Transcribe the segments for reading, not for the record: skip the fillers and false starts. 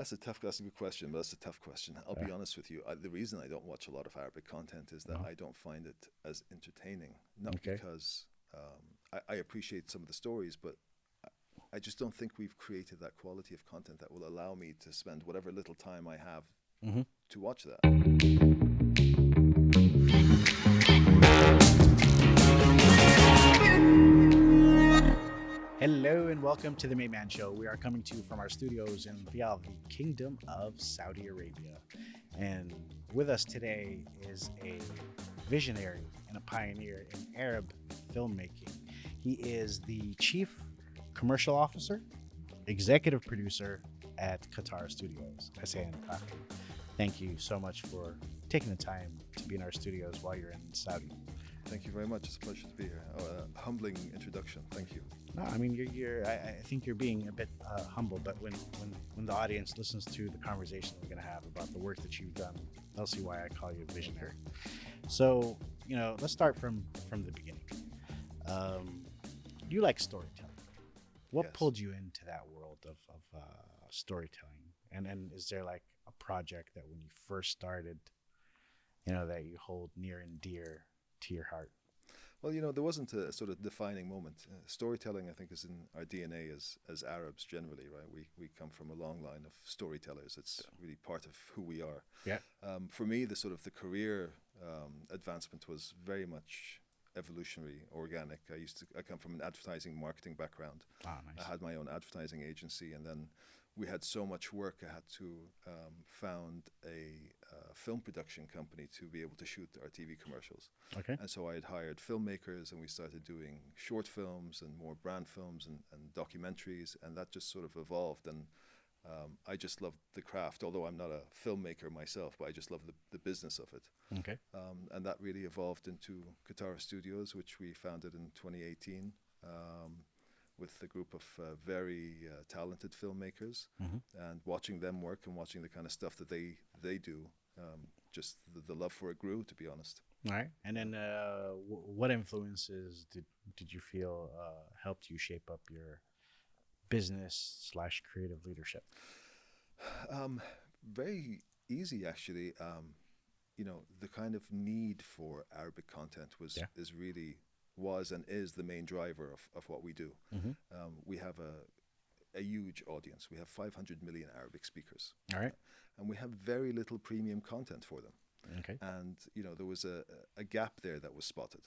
That's a good question, but that's a tough question. I'll be honest with you. The reason I don't watch a lot of Arabic content is that I don't find it as entertaining. Not because I appreciate some of the stories, but I just don't think we've created that quality of content that will allow me to spend whatever little time I have to watch that. Hello and welcome to the Mayman Show. We are coming to you from our studios in Riyadh, the Kingdom of Saudi Arabia. And with us today is a visionary and a pioneer in Arab filmmaking. He is the Chief Commercial Officer, Executive Producer at Katara Studios, Hussein Fakhri. Thank you so much for taking the time to be in our studios while you're in Saudi. Thank you very much. It's a pleasure to be here. Humbling introduction. Thank you. No, I mean I think you're being a bit humble, but when the audience listens to the conversation we're going to have about the work that you've done, they'll see why I call you a visionary. So, let's start from the beginning. You like storytelling. What pulled you into that world of storytelling? And is there like a project that when you first started, that you hold near and dear to your heart? Well, there wasn't a sort of defining moment. Storytelling, I think, is in our DNA as Arabs generally, right? We come from a long line of storytellers. It's really part of who we are. Yeah. For me, the career advancement was very much evolutionary, organic. I come from an advertising marketing background. Ah, nice. I had my own advertising agency, and then we had so much work. I had to found a film production company to be able to shoot our TV commercials. Okay. And so I had hired filmmakers, and we started doing short films and more brand films and documentaries, and that just sort of evolved. And I just loved the craft, although I'm not a filmmaker myself, but I just love the business of it. Okay. And that really evolved into Katara Studios, which we founded in 2018. With a group of very talented filmmakers, and watching them work and watching the kind of stuff that they do, just the love for it grew, to be honest. All right. And then what influences did you feel helped you shape up your business/creative leadership? Very easy, actually. The kind of need for Arabic content was and is the main driver of what we do. We have a huge audience. We have 500 million Arabic speakers. All right. And we have very little premium content for them. Okay. And, there was a gap there that was spotted,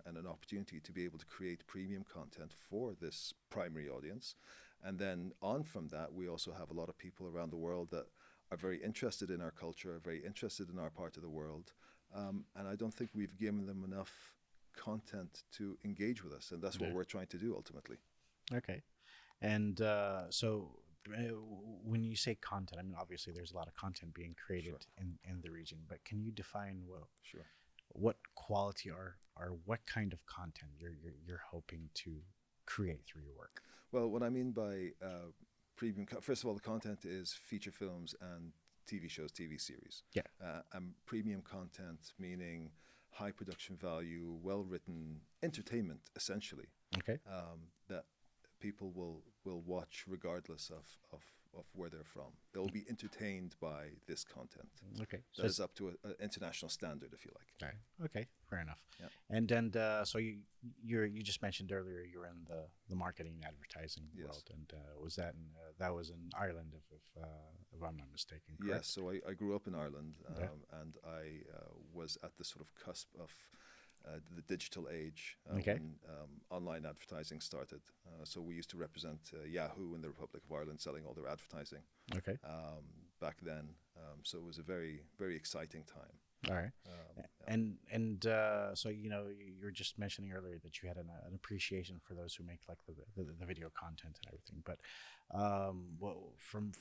and an opportunity to be able to create premium content for this primary audience. And then on from that, we also have a lot of people around the world that are very interested in our culture, are very interested in our part of the world. And I don't think we've given them enough content to engage with us, and that's what we're trying to do ultimately. Okay. And so when you say content, I mean, obviously there's a lot of content being created in the region, but can you define what quality or what kind of content you're hoping to create through your work? Well, what I mean by premium, first of all, the content is feature films and TV shows, TV series. Yeah. And premium content meaning high production value, well-written entertainment, essentially. Okay. That people will watch regardless of where they're from. They'll be entertained by this content. Okay. That is up to an international standard, if you like. All right. Okay. Fair enough. Yeah. And so you just mentioned earlier you're in the marketing and advertising world, and was that in Ireland, if I'm not mistaken? Correct? Yes. So I grew up in Ireland, and I was at the sort of cusp of the digital age when online advertising started. So we used to represent Yahoo in the Republic of Ireland, selling all their advertising. Okay. Back then, so it was a very, very exciting time. All right. And so you were just mentioning earlier that you had an appreciation for those who make like the video content and everything. But from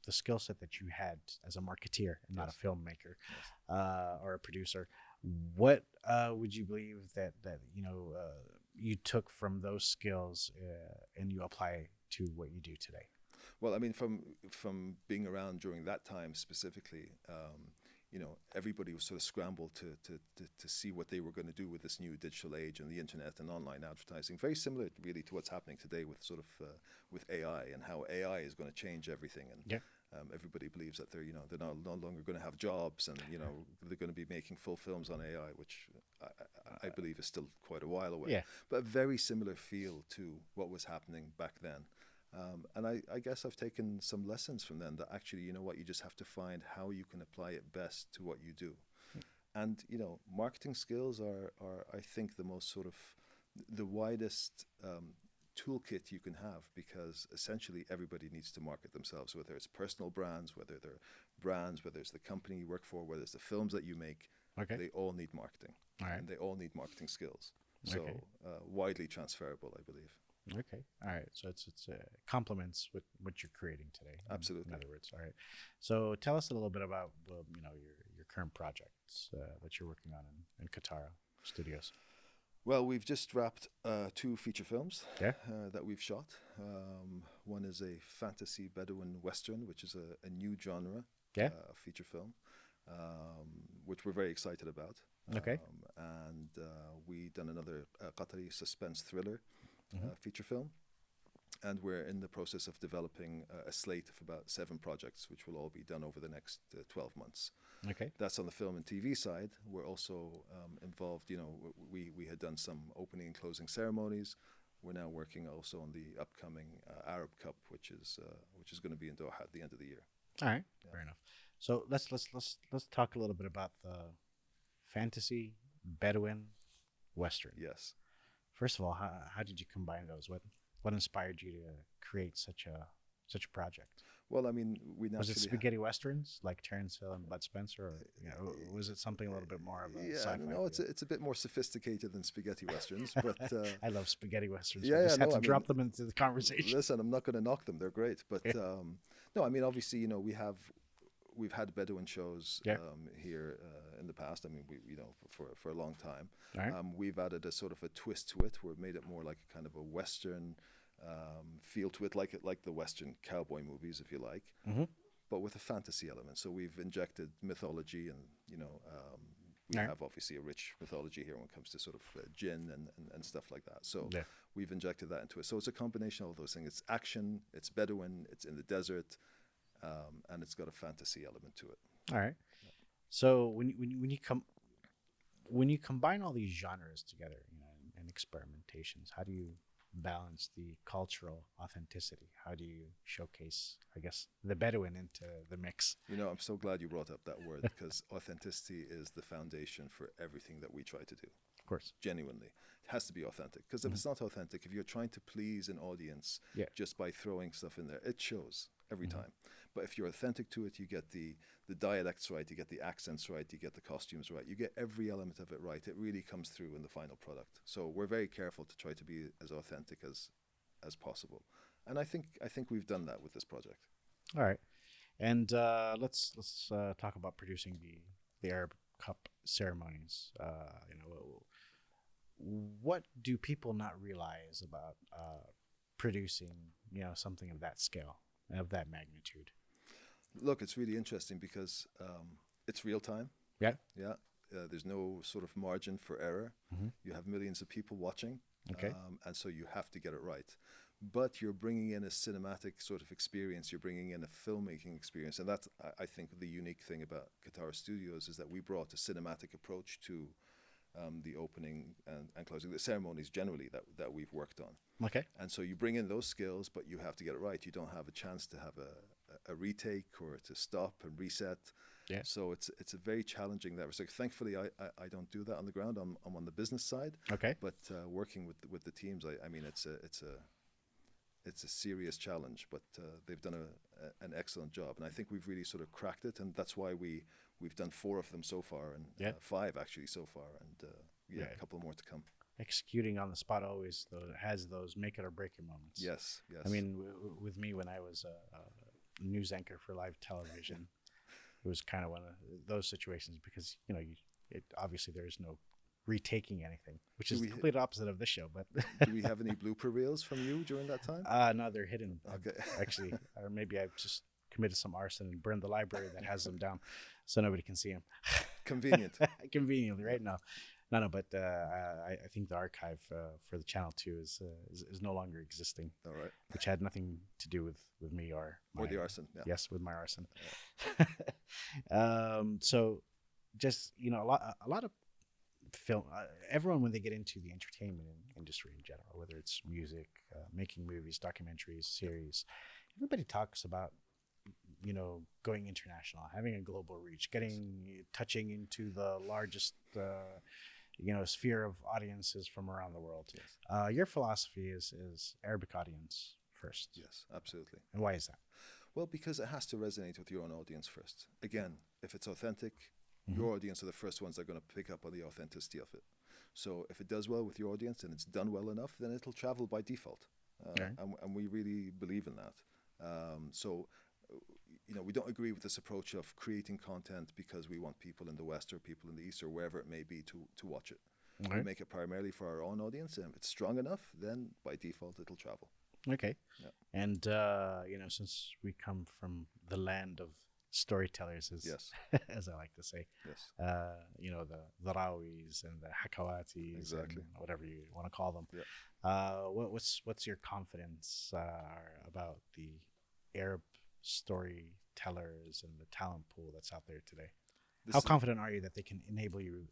the skill set that you had as a marketeer and not a filmmaker or a producer, what would you believe that you took from those skills and you apply to what you do today? Well, I mean, from being around during that time specifically, everybody was sort of scrambled to see what they were going to do with this new digital age and the internet and online advertising. Very similar, really, to what's happening today with sort of with AI and how AI is going to change everything. And Everybody believes that they're no longer going to have jobs, and they're going to be making full films on AI, which I believe is still quite a while away. Yeah. But a very similar feel to what was happening back then. And I guess I've taken some lessons from them that actually, you just have to find how you can apply it best to what you do. And, marketing skills are, I think, the most sort of the widest toolkit you can have, because essentially everybody needs to market themselves, whether it's personal brands, whether they're brands, whether it's the company you work for, whether it's the films that you make. Okay. They all need marketing. All right. And they all need marketing skills. So widely transferable, I believe. Okay. All right. So it's complements with what you're creating today. Absolutely. In other words. All right. So tell us a little bit about your current projects that you're working on in Katara Studios. Well, we've just wrapped 2 feature films that we've shot. One is a fantasy Bedouin Western, which is a new genre feature film, which we're very excited about. Okay. And we done another Qatari suspense thriller feature film. And we're in the process of developing a slate of about 7 projects, which will all be done over the next 12 months. Okay. That's on the film and TV side. We're also involved, we had done some opening and closing ceremonies. We're now working also on the upcoming Arab Cup, which is going to be in Doha at the end of the year. All right. Yeah. Fair enough. So let's talk a little bit about the fantasy Bedouin Western. Yes. First of all, how did you combine those? What inspired you to create such a project? Well, I mean, we naturally... Was it spaghetti westerns like Terence Hill and Bud Spencer, or was it something a little bit more of a sci-fi? No, it's a bit more sophisticated than spaghetti westerns, but I love spaghetti westerns. Yeah, had to drop them into the conversation. Listen, I'm not going to knock them; they're great, but no, I mean, obviously, we've had Bedouin shows here in the past. I mean, for a long time. Right. We've added a sort of a twist to it. We've made it more like a kind of a Western feel to it, like the Western cowboy movies, if you like, but with a fantasy element. So we've injected mythology, and we have obviously a rich mythology here when it comes to sort of jinn and stuff like that. So we've injected that into it. So it's a combination of all those things. It's action, it's Bedouin, it's in the desert, and it's got a fantasy element to it. All right. So when you combine all these genres together, and experimentations, how do you balance the cultural authenticity? How do you showcase, I guess, the Bedouin into the mix? I'm so glad you brought up that word, because authenticity is the foundation for everything that we try to do. Of course. Genuinely. It has to be authentic, because if it's not authentic, if you're trying to please an audience just by throwing stuff in there, it shows every time. But if you're authentic to it, you get the dialects right, you get the accents right, you get the costumes right, you get every element of it right. It really comes through in the final product. So we're very careful to try to be as authentic as possible. And I think we've done that with this project. All right. And let's talk about producing the Arab Cup ceremonies. What do people not realize about producing, something of that scale, of that magnitude? Look, it's really interesting because it's real time. Yeah. Yeah. There's no sort of margin for error. You have millions of people watching. Okay. And so you have to get it right. But you're bringing in a cinematic sort of experience. You're bringing in a filmmaking experience. And that's, I think, the unique thing about Katara Studios is that we brought a cinematic approach to the opening and closing, the ceremonies generally that we've worked on. Okay. And so you bring in those skills, but you have to get it right. You don't have a chance to have a retake or to stop and reset. Yeah. So it's a very challenging that. So thankfully, I don't do that on the ground. I'm on the business side. Okay. But working with the teams, I mean, it's a serious challenge. But they've done an excellent job, and I think we've really sort of cracked it. And that's why we've done 4 of them so far, and 5 actually so far, and a couple more to come. Executing on the spot always has those make it or break it moments. Yes. I mean, with me when I was a news anchor for live television, it was kind of one of those situations because obviously there's no retaking anything, which is the complete opposite of this show. But do we have any blooper reels from you during that time? No, they're hidden. Okay. Actually, or maybe I've just committed some arson and burned the library that has them down, so nobody can see them. Convenient. Conveniently, right now. No, but I think the archive for the channel too is no longer existing, All right. which had nothing to do with me or Or the arson. Yeah. yes, with my arson. So just a lot of film. Everyone when they get into the entertainment industry in general, whether it's music, making movies, documentaries, series, everybody talks about going international, having a global reach, touching into the largest sphere of audiences from around the world. Yes. Your philosophy is Arabic audience first. Yes, absolutely. And why is that? Well, because it has to resonate with your own audience first. Again, if it's authentic, Mm-hmm. your audience are the first ones that are going to pick up on the authenticity of it. So if it does well with your audience and it's done well enough, then it'll travel by default. Okay. And we really believe in that. We don't agree with this approach of creating content because we want people in the West or people in the East or wherever it may be to watch it. Okay. We make it primarily for our own audience, and if it's strong enough, then by default it'll travel. Okay. Yeah. And since we come from the land of storytellers, Yes. as I like to say, Yes. the rawis and the hakawatis, Exactly. and whatever you want to call them. Yeah. What's your confidence about the Arab storytellers and the talent pool that's out there today? How confident are you that they can enable you,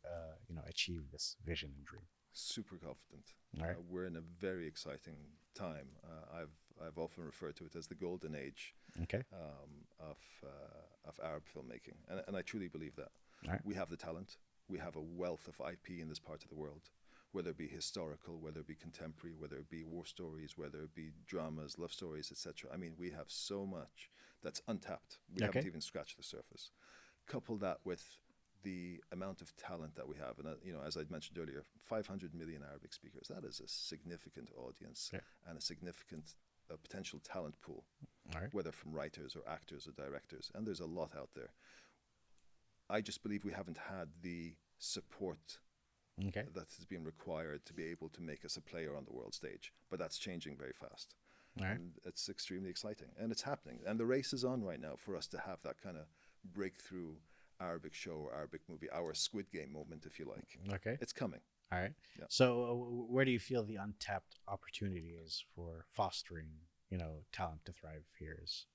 achieve this vision and dream? Super confident. All right. We're in a very exciting time. I've often referred to it as the golden age Okay. Of Arab filmmaking, and I truly believe that. All right. We have the talent. We have a wealth of IP in this part of the world, whether it be historical, whether it be contemporary, whether it be war stories, whether it be dramas, love stories, etc. I mean, we have so much that's untapped. We Okay. haven't even scratched the surface. Couple that with the amount of talent that we have, and as I mentioned earlier, 500 million Arabic speakers. That is a significant audience. Yeah. And a significant potential talent pool, All right. whether from writers or actors or directors, and there's a lot out there. I just believe we haven't had the support Okay. that has been required to be able to make us a player on the world stage, but that's changing very fast. All right. And it's extremely exciting, and it's happening, and the race is on right now for us to have that kind of breakthrough Arabic show or Arabic movie, our Squid Game moment, if you like. Okay. It's coming. All right. Yeah. So, where do you feel the untapped opportunity is for fostering, talent to thrive here? Is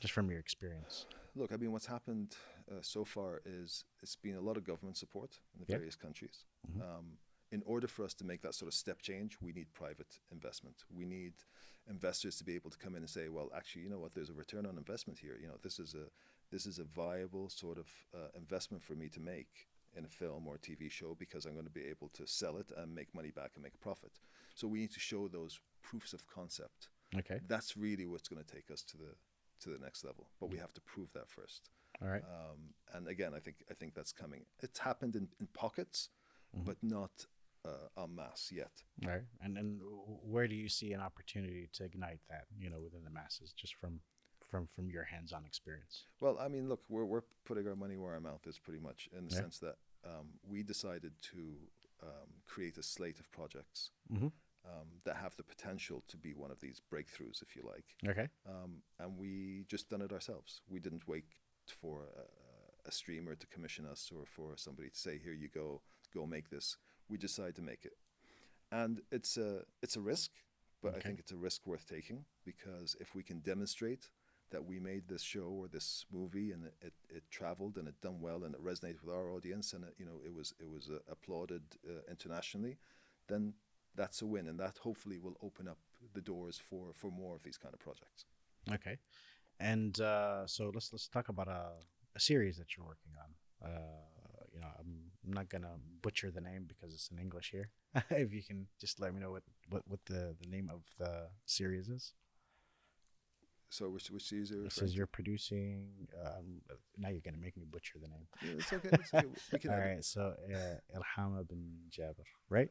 just from your experience. Look, I mean, what's happened so far is it's been a lot of government support in the Yep. various countries. Mm-hmm. In order for us to make that sort of step change, we need private investment. We need investors to be able to come in and say, well, actually, you know what, there's a return on investment here. This is a viable sort of investment for me to make in a film or a TV show because I'm going to be able to sell it and make money back and make a profit. So we need to show those proofs of concept. Okay. That's really what's going to take us to the next level. But we have to prove that first. All right. And again, I think that's coming. It's happened in pockets, Mm-hmm. but not en masse yet. All right. And where do you see an opportunity to ignite that, within the masses, just from your hands-on experience? Well, I mean, look, we're putting our money where our mouth is, pretty much, in the Yeah. sense that we decided to create a slate of projects Mm-hmm. that have the potential to be one of these breakthroughs, if you like. Okay. And we just done it ourselves. We didn't wait for a streamer to commission us or for somebody to say, here you go make this. We decided to make it. And it's a risk, but Okay. I think it's a risk worth taking, because if we can demonstrate that we made this show or this movie and it traveled and it done well and it resonated with our audience and it was applauded internationally, then that's a win, and that hopefully will open up the doors for more of these kind of projects. Okay. And so let's talk about a series that you're working on. I'm not gonna butcher the name because it's in English here. If you can just let me know what the name of the series is. So which series are you It referring says to? you're producing. Now you're gonna make me butcher the name. Yeah, it's okay. It's okay. We can All edit. right. So Ilhama bin Jabir, right?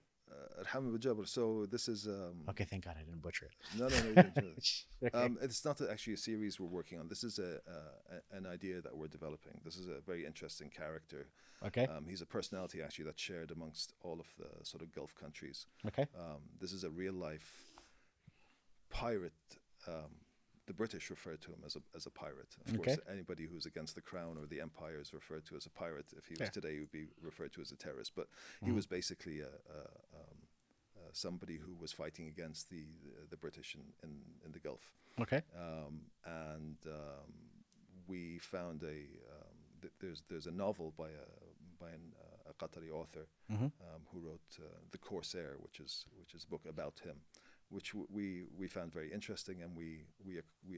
Alhamdulillah Jabr. So this is Okay. Thank God I didn't butcher it. no, you didn't do it. Okay. It's not actually a series we're working on. This is an idea that we're developing. This is a very interesting character. Okay. He's a personality actually that's shared amongst all of the sort of Gulf countries. Okay. This is a real life pirate the British referred to him as a pirate. Of course, anybody who's against the crown or the empire is referred to as a pirate. If he was today, he would be referred to as a terrorist. But he was basically somebody who was fighting against the British in the Gulf. Okay. We found there's a novel by a Qatari author who wrote The Corsair, which is a book about him, which we found very interesting, and we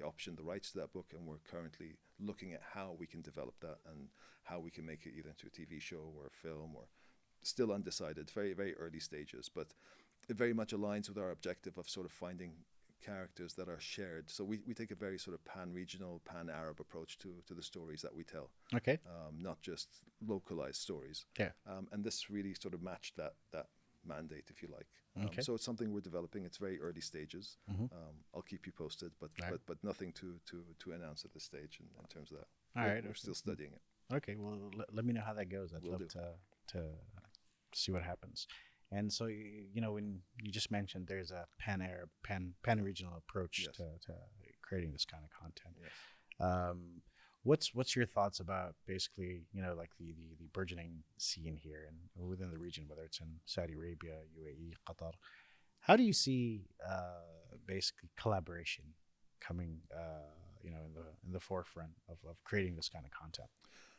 optioned the rights to that book, and we're currently looking at how we can develop that and how we can make it either into a TV show or a film, or still undecided, very, very early stages, but it very much aligns with our objective of sort of finding characters that are shared. So we take a very sort of pan-regional, pan-Arab approach to the stories that we tell. Okay. Not just localized stories. Yeah. And this really sort of matched that mandate, if you like. Okay. So it's something we're developing. It's very early stages. I'll keep you posted, but nothing to announce at this stage in terms of that. All right. We're still studying it. Okay. Well, let me know how that goes. I'd love to see what happens. And so, when you just mentioned there's a pan-Arab, pan-regional approach to creating this kind of content. Yes. What's your thoughts about basically, like the burgeoning scene here and within the region, whether it's in Saudi Arabia, UAE, Qatar? How do you see basically collaboration coming, in the forefront of creating this kind of content?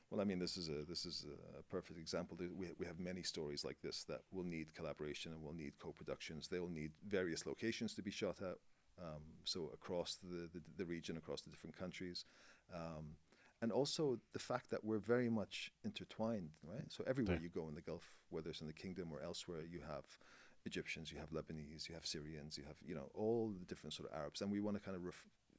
Well, I mean, this is a perfect example. We have many stories like this that will need collaboration and will need co-productions. They will need various locations to be shot at, so across the region, across the different countries, and also the fact that we're very much intertwined, right? So everywhere you go in the Gulf, whether it's in the Kingdom or elsewhere, you have Egyptians, you have Lebanese, you have Syrians, you have all the different sort of Arabs, and we want to kind of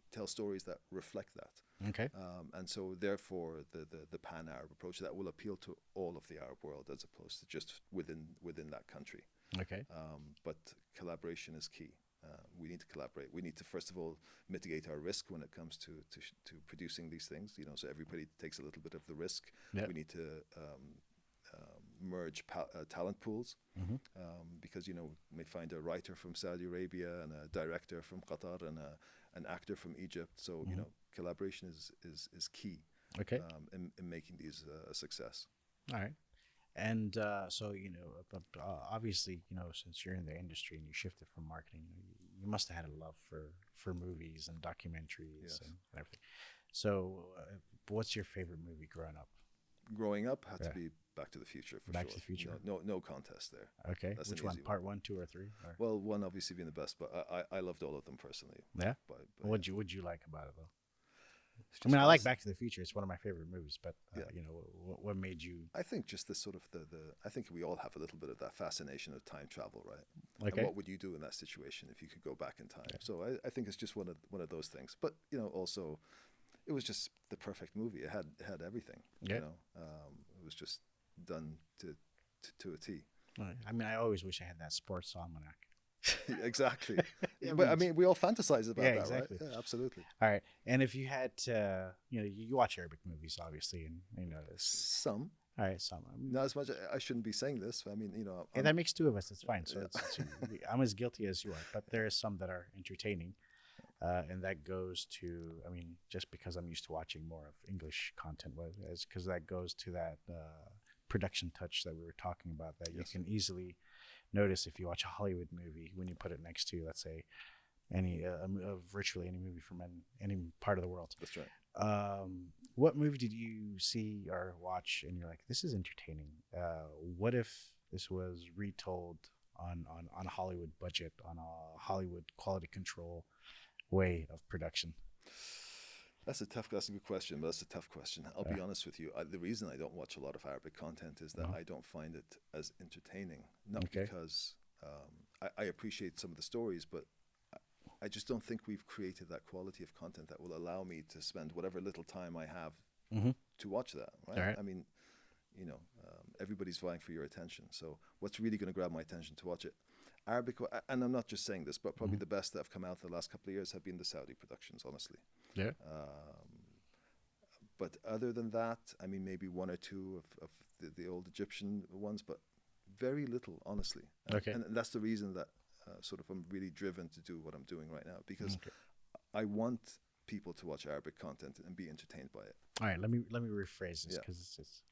tell stories that reflect that. Okay. And so therefore the pan-Arab approach that will appeal to all of the Arab world as opposed to just within that country. Okay. But collaboration is key. We need to collaborate. We need to first of all mitigate our risk when it comes to producing these things. So everybody takes a little bit of the risk. Yep. We need to merge talent pools, because you may find a writer from Saudi Arabia and a director from Qatar and an actor from Egypt. So collaboration is key. Okay. In making these a success. All right. And so obviously since you're in the industry and you shifted from marketing, you must have had a love for movies and documentaries and everything. So what's your favorite movie growing up? Growing up had to be Back to the Future, for sure. Back to the Future? No contest there. Okay. That's Which an one? easy Part 1, 2, or 3? Or? Well, 1 obviously being the best, but I loved all of them personally. Yeah? But What'd you like about it, though? I mean, I like Back to the Future. It's one of my favorite movies, but, what made you... I think just the sort of I think we all have a little bit of that fascination of time travel, right? Okay. And what would you do in that situation if you could go back in time? Yeah. So I think it's just one of those things. But, also, it was just the perfect movie. It had everything, yeah. It was just done to a T. I mean, I always wish I had that sports almanac. Exactly. But I mean, we all fantasize about that, exactly. right? Yeah, absolutely. All right. And if you had to, you watch Arabic movies, obviously, and some. All right, some. Not as much. I shouldn't be saying this. I mean, and that makes two of us. That's fine. So I'm as guilty as you are, but there are some that are entertaining, and that goes to. I mean, just because I'm used to watching more of English content, because that goes to that production touch that we were talking about. That you can easily notice if you watch a Hollywood movie when you put it next to, let's say, virtually any movie from any part of the world. That's right. What movie did you see or watch and you're like, this is entertaining? What if this was retold on a Hollywood budget, on a Hollywood quality control way of production? That's a good question, but that's a tough question. I'll be honest with you. The reason I don't watch a lot of Arabic content is that I don't find it as entertaining. Not because I appreciate some of the stories, but I just don't think we've created that quality of content that will allow me to spend whatever little time I have to watch that. Right? I mean, everybody's vying for your attention. So what's really going to grab my attention to watch it? Arabic, and I'm not just saying this, but probably the best that have come out in the last couple of years have been the Saudi productions, honestly. Yeah. But other than that, I mean, maybe 1 or 2 of the old Egyptian ones, but very little, honestly. Okay. And that's the reason that I'm really driven to do what I'm doing right now, because I want people to watch Arabic content and be entertained by it. All right, let me rephrase this Yeah. because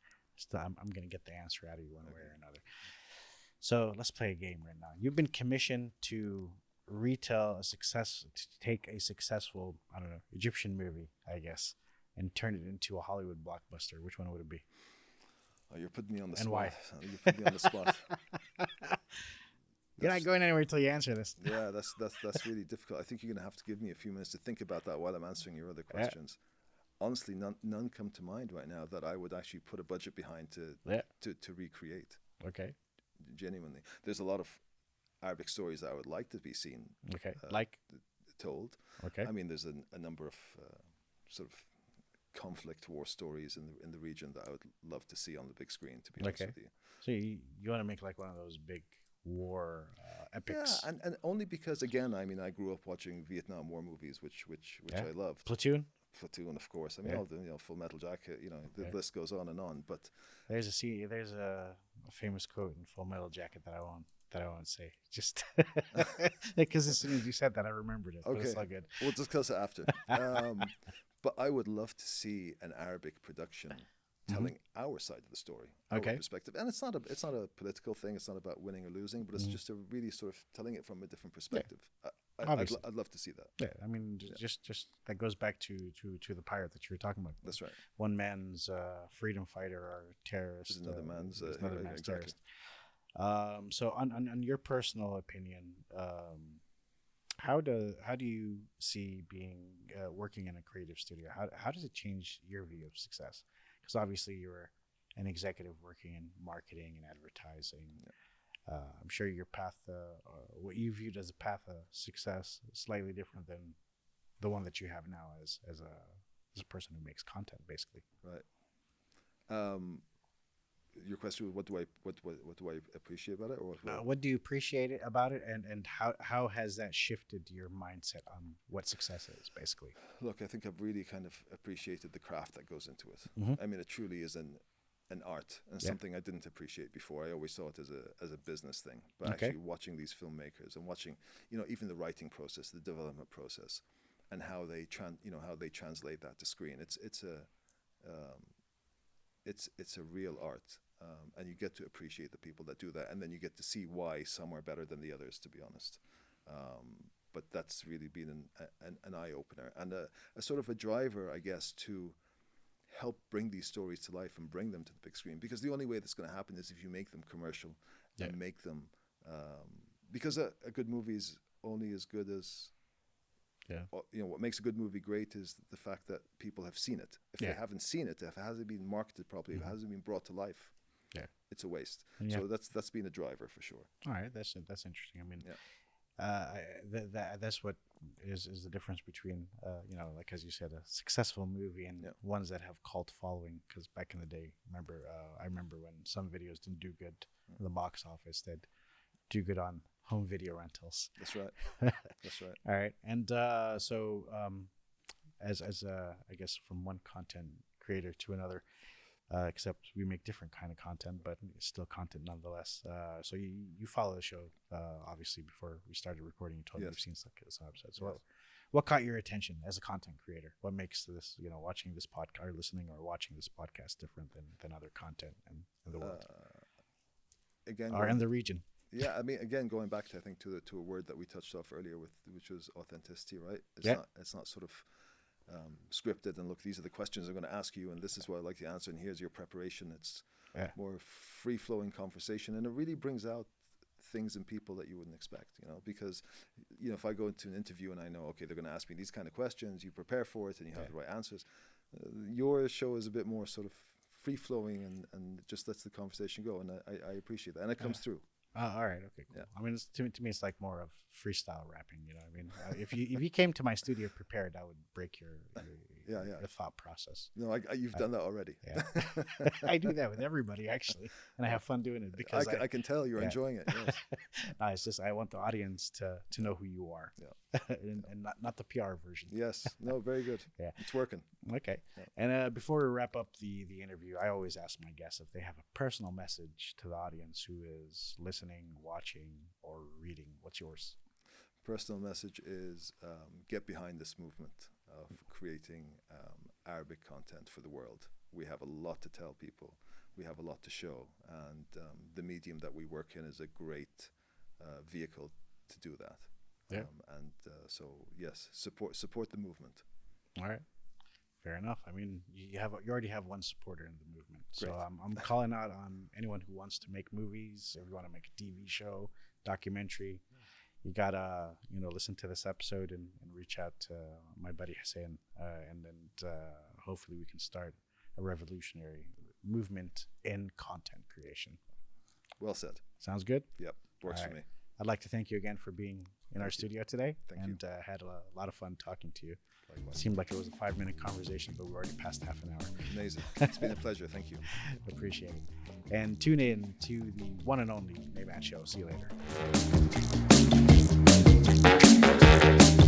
I'm going to get the answer out of you one way or another. So let's play a game right now. You've been commissioned to take a successful, I don't know, Egyptian movie, I guess, and turn it into a Hollywood blockbuster. Which one would it be? Oh, you're putting me on the And spot. why? You put me on the spot. You're not going anywhere until you answer this. Yeah, that's really difficult. I think you're going to have to give me a few minutes to think about that while I'm answering your other questions. Honestly, none come to mind right now that I would actually put a budget behind to recreate. Okay. Genuinely, there's a lot of Arabic stories that I would like to be seen. Okay. Told. Okay. I mean, there's a number of sort of conflict war stories in the region that I would love to see on the big screen. To be honest with you. So you want to make like one of those big war epics? Yeah, and only because, again, I mean, I grew up watching Vietnam War movies, which I loved. Platoon, of course. I mean, all the, Full Metal Jacket. The list goes on and on. But there's a famous quote in Full Metal Jacket that I won't say, just because as soon as you said that, I remembered it. Okay, but it's all good. We'll discuss it after. But I would love to see an Arabic production telling our side of the story, our perspective, and it's not a political thing. It's not about winning or losing, but it's just a really sort of telling it from a different perspective. Yeah. I'd love to see that. Yeah, I mean, just that goes back to the pirate that you were talking about. That's right. One man's freedom fighter or terrorist is another man's terrorist. So on your personal opinion, how do you see being working in a creative studio? How does it change your view of success? Because obviously you're an executive working in marketing and advertising. Yeah. I'm sure your path, what you viewed as a path of success, is slightly different than the one that you have now as a person who makes content, basically. Right. Your question was what do I appreciate about it, or what do you appreciate about it, and how has that shifted your mindset on what success is, basically? Look, I think I've really kind of appreciated the craft that goes into it. Mm-hmm. I mean, it truly is an art and something I didn't appreciate before. I always saw it as a business thing, but actually watching these filmmakers and watching, even the writing process, the development process, and how they translate that to screen. It's a real art, and you get to appreciate the people that do that, and then you get to see why some are better than the others, to be honest. But that's really been an eye opener and a sort of a driver, I guess, to help bring these stories to life and bring them to the big screen, because the only way that's going to happen is if you make them commercial and make them because a good movie is only as good as what makes a good movie great is the fact that people have seen it. If they haven't seen it, if it hasn't been marketed properly, if it hasn't been brought to life, it's a waste. So that's been a driver for sure. All right, that's interesting. I mean, that's what is the difference between like as you said, a successful movie and ones that have cult following. Because back in the day, I remember when some videos didn't do good in the box office, they'd do good on home video rentals. That's right. That's right. All right, and so as I guess from one content creator to another. Except we make different kind of content, but it's still content nonetheless. So you follow the show, obviously, before we started recording. You told me you've seen some episodes. So what caught your attention as a content creator? What makes this, watching this podcast or listening or watching this podcast different than other content in the world? Or in the region? Yeah, I mean, again, going back to, I think, to a word that we touched off earlier which was authenticity, right? It's not sort of scripted and look, these are the questions I'm going to ask you and this is what I'd like to answer and here's your preparation. It's more free-flowing conversation, and it really brings out things in people that you wouldn't expect, because if I go into an interview and I know, okay, they're going to ask me these kind of questions, you prepare for it and you have the right answers. Your show is a bit more sort of free-flowing and just lets the conversation go, and I appreciate that, and it comes through. All right. Okay. Cool. Yeah. I mean, to me, it's like more of freestyle rapping. I mean, if you came to my studio prepared, I would break your thought process. No, you've done that already. Yeah. I do that with everybody actually, and I have fun doing it because I can tell you're enjoying it. Yes. No, it's just I want the audience to know who you are, and not the PR version. Yes. No. Very good. Yeah. It's working. Okay. Yeah. And before we wrap up the interview, I always ask my guests if they have a personal message to the audience who is listening, watching, or reading. What's yours? Personal message is get behind this movement. of creating Arabic content for the world. We have a lot to tell people. We have a lot to show, and the medium that we work in is a great vehicle to do that. Yeah. So yes, support the movement. All right. Fair enough. I mean, you already have one supporter in the movement. So Great. I'm calling out on anyone who wants to make movies, if you want to make a TV show, documentary, you gotta listen to this episode and reach out to my buddy Hussein, and then hopefully we can start a revolutionary movement in content creation. Well said. Sounds good? Yep, works for me. I'd like to thank you again for being in our studio today. Thank you. Had a lot of fun talking to you. Likewise. Seemed like it was a 5-minute conversation, but we're already past half an hour. Amazing. It's been a pleasure. Thank you. Appreciate it. And tune in to the one and only Mayman Show. See you later.